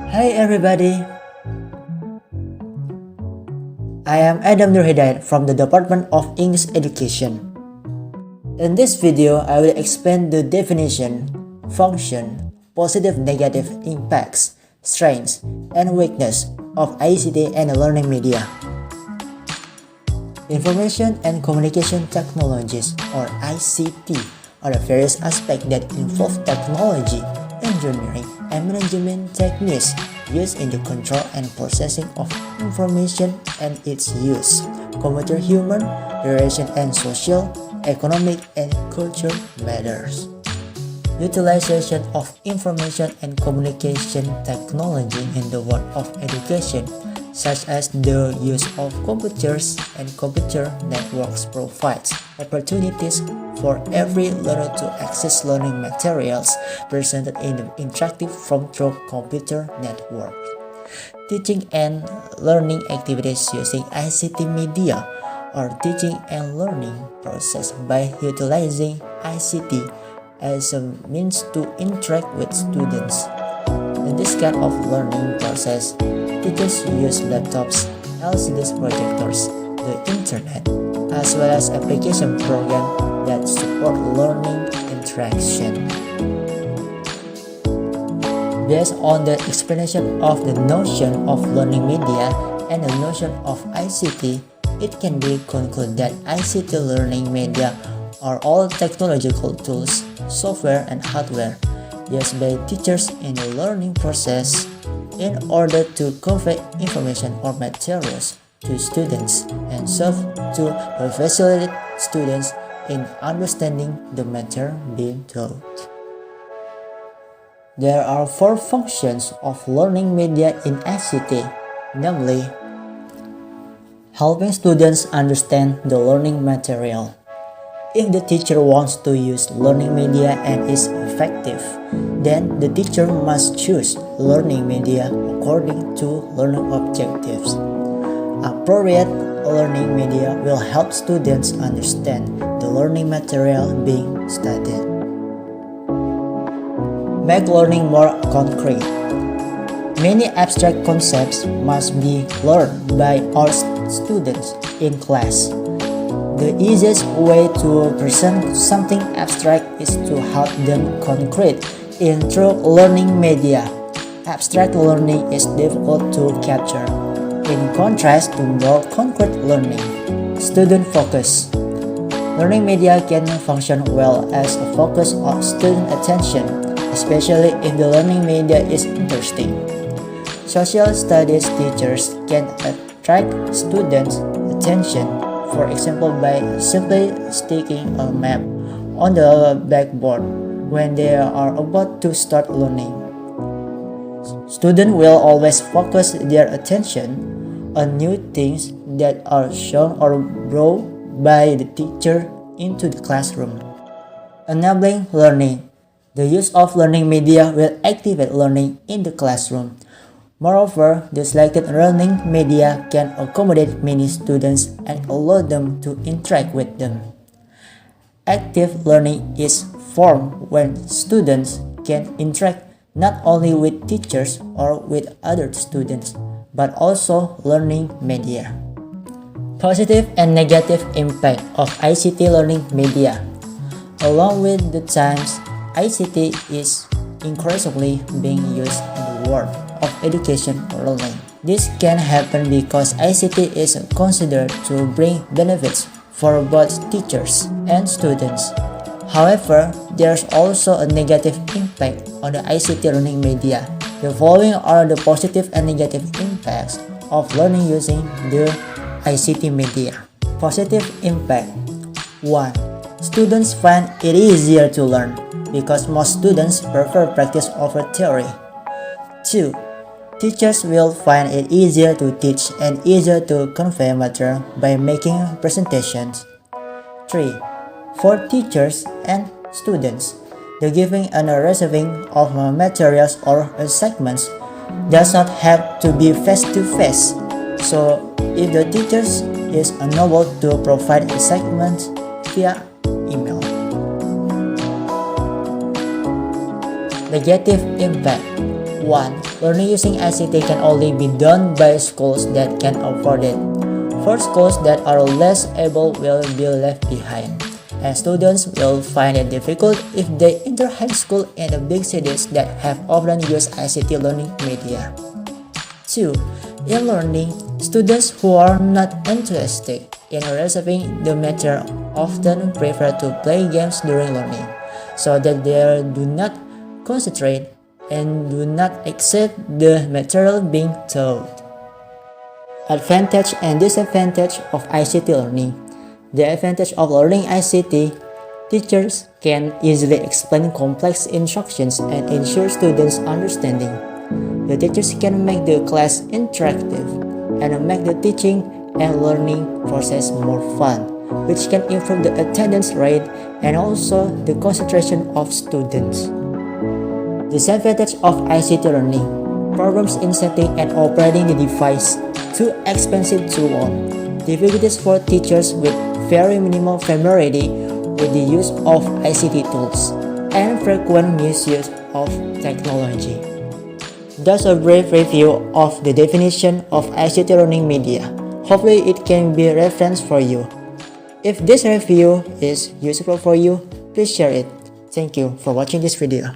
Hi everybody, I am Adam Nurhidayat from the Department of English Education. In this video, I will explain the definition, function, positive negative impacts, strengths, and weakness of ICT and learning media. Information and communication technologies, or ICT, are the various aspects that involve technology, engineering, and management techniques used in the control and processing of information and its use, computer human, relation and social, economic, and cultural matters. Utilization of information and communication technology in the world of education, such as the use of computers and computer networks, provides opportunities for every learner to access learning materials presented in the interactive form through computer networks. Teaching and learning activities using ICT media or teaching and learning process by utilizing ICT as a means to interact with students. In this kind of learning process, teachers use laptops, LCD projectors, the internet, as well as application programs that support learning interaction. Based on the explanation of the notion of learning media and the notion of ICT, it can be concluded that ICT learning media are all technological tools, software, and hardware used by teachers in the learning process in order to convey information or materials to students and serve to facilitate students in understanding the matter being taught. There are 4 functions of learning media in ICT, namely, helping students understand the learning material. If the teacher wants to use learning media and is effective, then the teacher must choose learning media according to learning objectives. Appropriate learning media will help students understand the learning material being studied. Make learning more concrete. Many abstract concepts must be learned by our students in class. The easiest way to present something abstract is to help them concrete in through learning media. Abstract learning is difficult to capture, in contrast to more concrete learning. Student focus. Learning media can function well as a focus of student attention, especially if the learning media is interesting. Social studies teachers can attract students' attention, for example, by simply sticking a map on the blackboard when they are about to start learning. Students will always focus their attention on new things that are shown or brought by the teacher into the classroom. Enabling learning. The use of learning media will activate learning in the classroom. Moreover, the selected learning media can accommodate many students and allow them to interact with them. Active learning is formed when students can interact not only with teachers or with other students, but also learning media. Positive and negative impact of ICT learning media. Along with the times, ICT is increasingly being used in the world of education learning. This can happen because ICT is considered to bring benefits for both teachers and students. However, there's also a negative impact on the ICT learning media. The following are the positive and negative impacts of learning using the ICT media. Positive impact. 1. Students find it easier to learn because most students prefer practice over theory. 2. Teachers will find it easier to teach and easier to convey material by making presentations. 3. For teachers and students, the giving and receiving of materials or segments does not have to be face-to-face. So, if the teacher is unable to provide a segment via email. Negative impact. 1. Learning using ICT can only be done by schools that can afford it. For schools that are less able will be left behind, and students will find it difficult if they enter high school in the big cities that have often used ICT learning media. 2. In learning, students who are not interested in receiving the material often prefer to play games during learning, so that they do not concentrate and do not accept the material being taught. Advantage and disadvantage of ICT learning. The advantage of learning ICT: teachers can easily explain complex instructions and ensure students' understanding. The teachers can make the class interactive and make the teaching and learning process more fun, which can improve the attendance rate and also the concentration of students. Disadvantage of ICT learning: problems in setting and operating the device, too expensive to own, difficulties for teachers with very minimal familiarity with the use of ICT tools, and frequent misuse of technology. That's a brief review of the definition of ICT learning media. Hopefully it can be a reference for you. If this review is useful for you, please share it. Thank you for watching this video.